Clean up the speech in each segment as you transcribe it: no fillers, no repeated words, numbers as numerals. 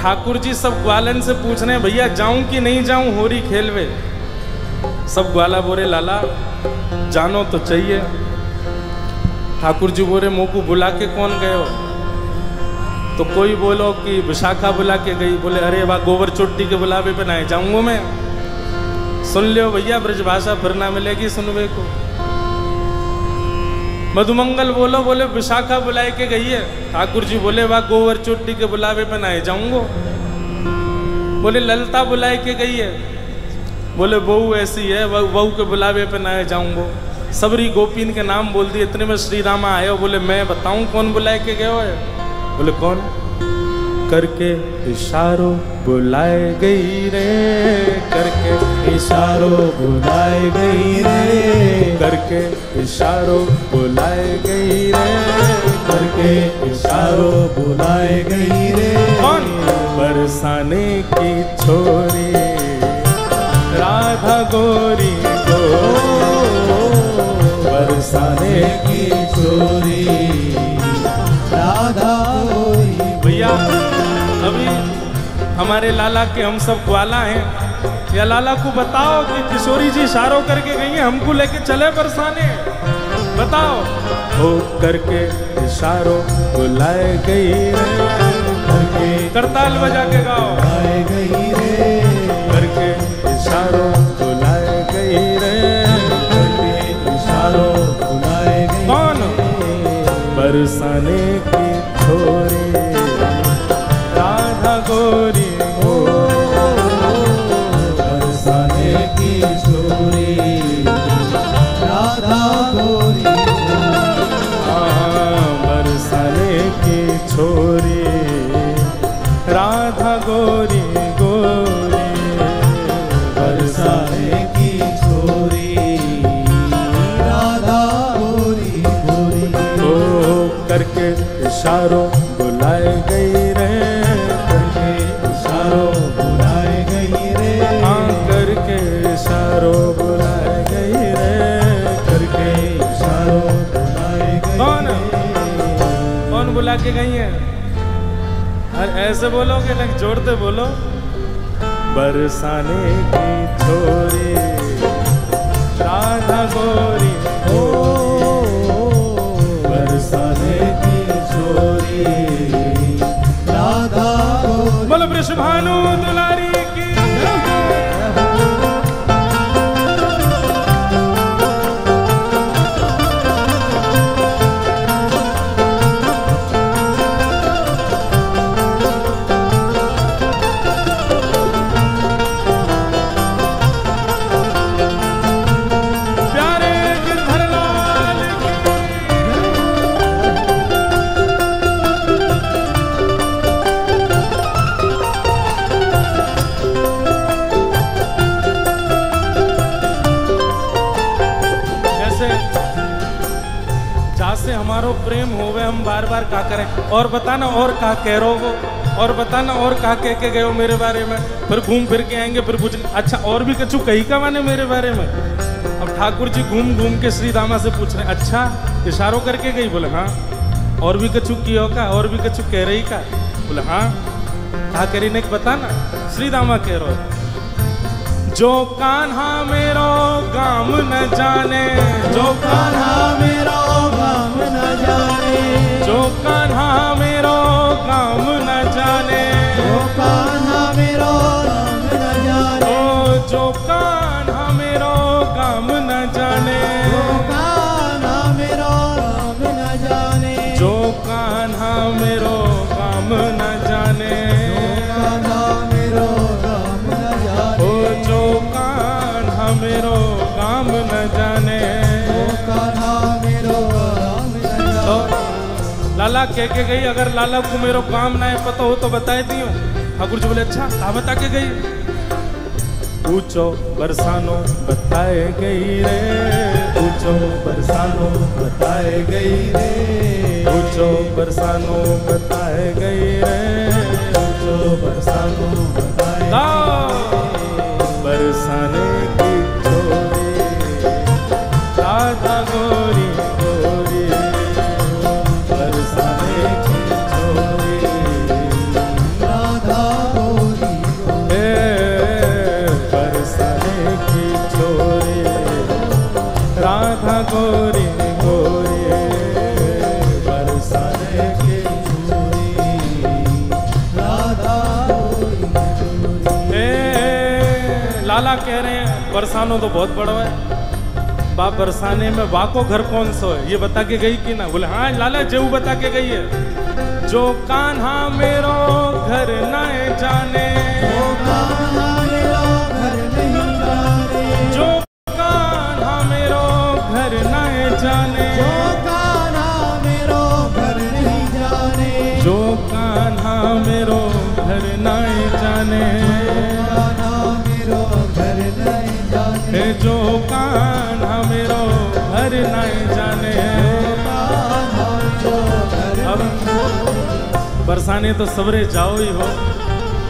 ठाकुर जी सब ग्वालन से पूछ रहे हैं भैया जाऊं कि नहीं जाऊं होरी खेलवे। सब ग्वाला बोरे लाला जानो तो चाहिए। ठाकुर जी बोरे मुँह को बुला के कौन गए हो? तो कोई बोलो कि विशाखा बुला के गई। बोले अरे वाह गोबर चोटी के बुलावे पे ना जाऊंगा मैं। सुन लियो भैया ब्रजभाषा फिर ना मिलेगी सुनवे को। मधुमंगल बोलो बोले विशाखा बुलाए के गई है। ठाकुर जी बोले वाह गोबर चोटी के बुलावे पे ना जाऊंगा। बोले ललता बुलाए के गई है। बोले बहू ऐसी है बहू के बुलावे पे ना जाऊंगा। सबरी गोपीन के नाम बोल दिए। इतने में श्री रामा आए हो। बोले मैं बताऊं कौन बुलाए के गए हो? बोले कौन? करके इशारों बुलाए गई रे, करके इशारों बुलाए गई रे, करके इशारों बुलाए गई रे, करके इशारों बुलाए गई रे। कौन? बरसाने की छोरी राधा गोरी को, बरसाने की छोरी राधा गोरी। भैया अभी हमारे लाला के हम सब ग्वाला हैं। या लाला को बताओ कि किशोरी जी इशारों करके गई हैं, हमको लेके चले बरसाने। बताओ। हो करके इशारों बुलाए गई रे, करके करताल बजा के गाओ। बुलाए गई रे, करके इशारों बुलाए गई रे, करके इशारों बुलाए गई। कौन? बरसाने की छोरी राधा गोरी हो, बरसाने की छोरी राधा गोरी। बरसाने की छोरी राधा गोरी गोरी, बरसाने की छोरी राधा गोरी गोरी। ओ करके इशारों बुलाए गई रे, करके इशारों बुलाए गई रे, हाँ करके इशारों बुलाए गई रे, करके इशारों बुलाए गई। कौन? कौन बुला के गई है? अरे ऐसे बोलोगे ना जोड़ते बोलो। बरसाने की छोरी राधा गोरी हो, बरसाने की छोरी राधा गोरी। बोलो वृषभानु दुलारी की। प्यारे गिरधर लाल की। जैसे जासे हमारो प्रेम होवे हम बार बार का करें। और बताना और का कह रो वो, और बताना और का कह के गए हो मेरे बारे में। फिर घूम फिर के आएंगे फिर पूछ अच्छा और भी कछु कही का माने मेरे बारे में। अब ठाकुर जी घूम घूम के श्री दामा से पूछ रहे अच्छा इशारों करके गई? बोले हाँ। और भी कछु कियो का? और भी कछु कह रही का? बोले हाँ। कहा करी ने बताना। श्री दामा कह रो जो कान्हा मेरो गाम न जाने, जो कान्हा मेरो गाम न जाने, जो कान्हा मेरो गाम न जाने, जो कान्हा मेरो गाम न जाने, ओ जो कान्हा मेरो गाम न जाने, जो कान्हा मेरो गाम न जाने, जो कान्हा मेरो गाम न जाने, कान्हा मेरो गाम न जाने, ओ जो कान्हा मेरो गाम न जाने। जो कान्हा मेरो गाम न जाने। लाला कह के गई अगर लाला को मेरो काम ना है पता हो तो बताए दियो। ठाकुर जी बोले अच्छा कहा बता के गई? पूछो बरसानो बताए गई रे, पूछो बरसानो बताए गई रे, पूछो बरसानो बताए गई रे, पूछो बरसानो बताए बरसाने की छोरी राधा गोरी गोरी, बरसाने की छोरी राधा लाला कह रहे हैं बरसानो तो बहुत बड़ा है, बाप बरसाने में वाको घर कौन सा है ये बता के गई कि ना? बोले हाँ लाला जेऊ बता के गई है। जो कान्हा मेरो घर न जाने, जो कान्हा मेरो घर नहीं जाने, जो कान्हा मेरो घर न जाने, जो कान्हा मेरो घर नहीं जाने, जो कान्हा मेरो घर न जाने, कान्हा मेरो घर नहीं जाने, जो कान्हा मेरो घर नहीं जाने। अब बरसाने तो सवरे जाओ ही हो,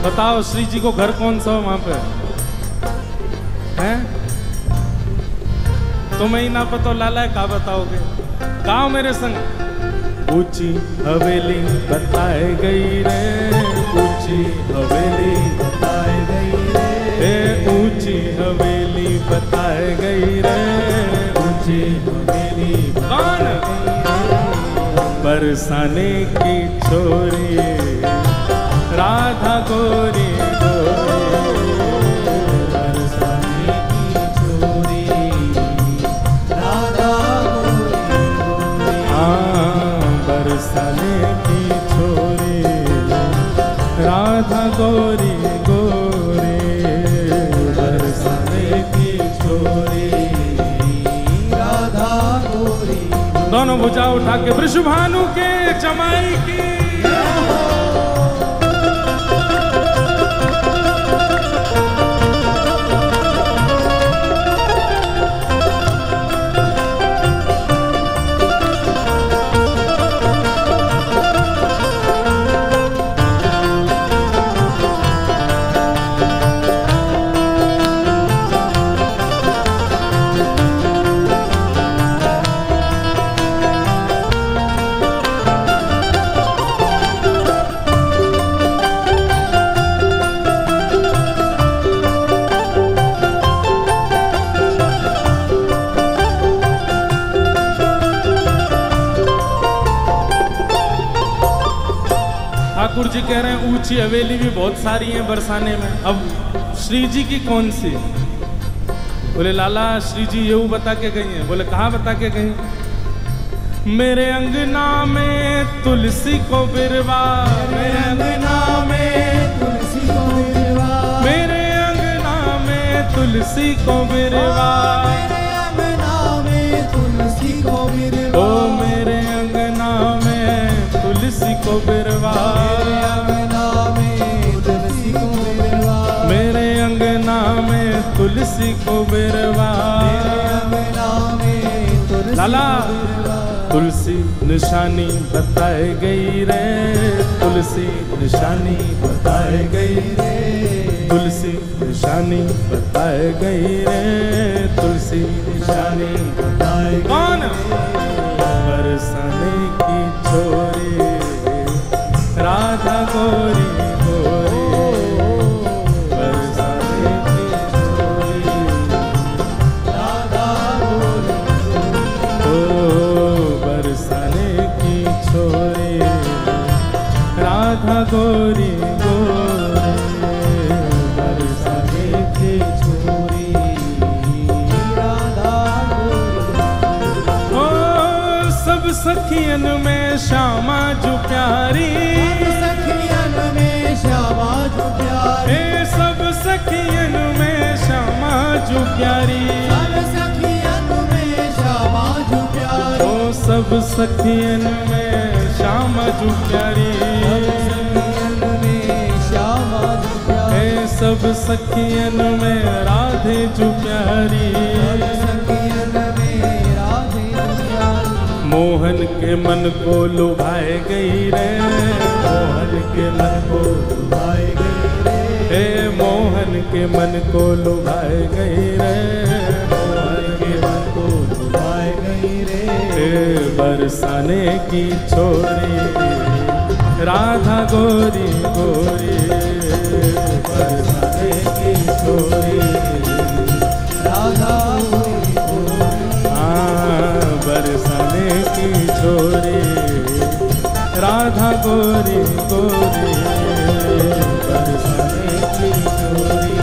बताओ श्री जी को घर कौन सा हो वहां पे हैं? तुम्हें ही ना पता लाला का बताओगे? गाओ मेरे संग। ऊंची हवेली बताए गई रे, ऊंची हवेली बताए गई रे, ऊंची हवेली बताए गई रे, ऊंची हवेली कौन? बरसाने की छोरी राधा गोरी गोरी, बरसाने की छोरी राधा गोरी, हाँ बरसाने की छोरी राधा गोरी गोरी, बरसाने की छोरी राधा गोरी। दोनों भुजा उठा के वृषभानु के जमाई की। ठाकुर जी कह रहे हैं ऊंची हवेली भी बहुत सारी हैं बरसाने में, अब श्री जी की कौन सी? बोले लाला श्री जी ये बता के गई हैं। बोले कहाँ बता के गई? मेरे अंगना में तुलसी को बिरवा, मेरे अंगना में तुलसी को बिरवा, मेरे अंगना में तुलसी को बिरवा, मेरे अंगना में तुलसी को बिरवा, ओ मेरे अंगना में तुलसी को बिरवा, मेरे अंगना में तुलसी को बिरवा, मेरे अंगना में तुलसी को बिरवा। लाला तुलसी निशानी बताए गई रे, तुलसी निशानी बताए गई रे, तुलसी निशानी बताए गई रे, तुलसी निशानी बताए। कौन? बरसाने की छोरी राधा गोरी गोरी, बरसाने की छोरी राधा गोरी, ओ बरसाने की छोरी राधा गोरी गोरी, बरसाने की छोरी राधा गोरी। ओ सब सखियन में श्यामा जो प्यारी, सखियन में श्यामा जो प्यारी, सब सखियन में श्यामा जो प्यारी, सब सखियन में श्यामा जो प्यारी, ओ सब सखियन में श्यामा जो प्यारी, सखियन में श्यामा जो प्यारी, सब सखियन में राधे जो प्यारी, सखियन में राधे जो प्यारी, मोहन के मन को लुभाए गई रे, मोहन के मन को लुभाए गई रे, हे मोहन के मन को लुभाए गई रे, मोहन के मन को लुभाए गई रे, हे बरसाने की छोरी राधा गोरी गोरी, बरसाने की छोरी राधा गोरी गोरी, हाँ बरसाने की छोरी राधा गोरी गोरी, बरसाने की छोरी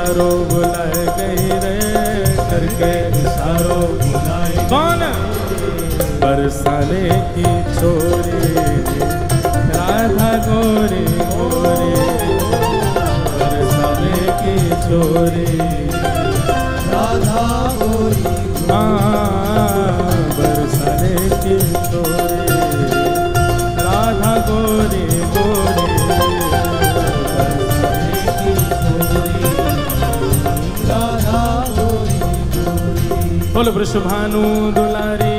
इशारों बुलाए गई रे, करके इशारों बुलाए। कौन? बरसाने की छोरी राधा गोरी गोरी, बरसाने की छोरी राधा गोरी, बरसाने की छोरी राधा गोरी गोरी, बरसाने की छोरी राधा गोरी गोरी। बोल वृषभानु दुलारी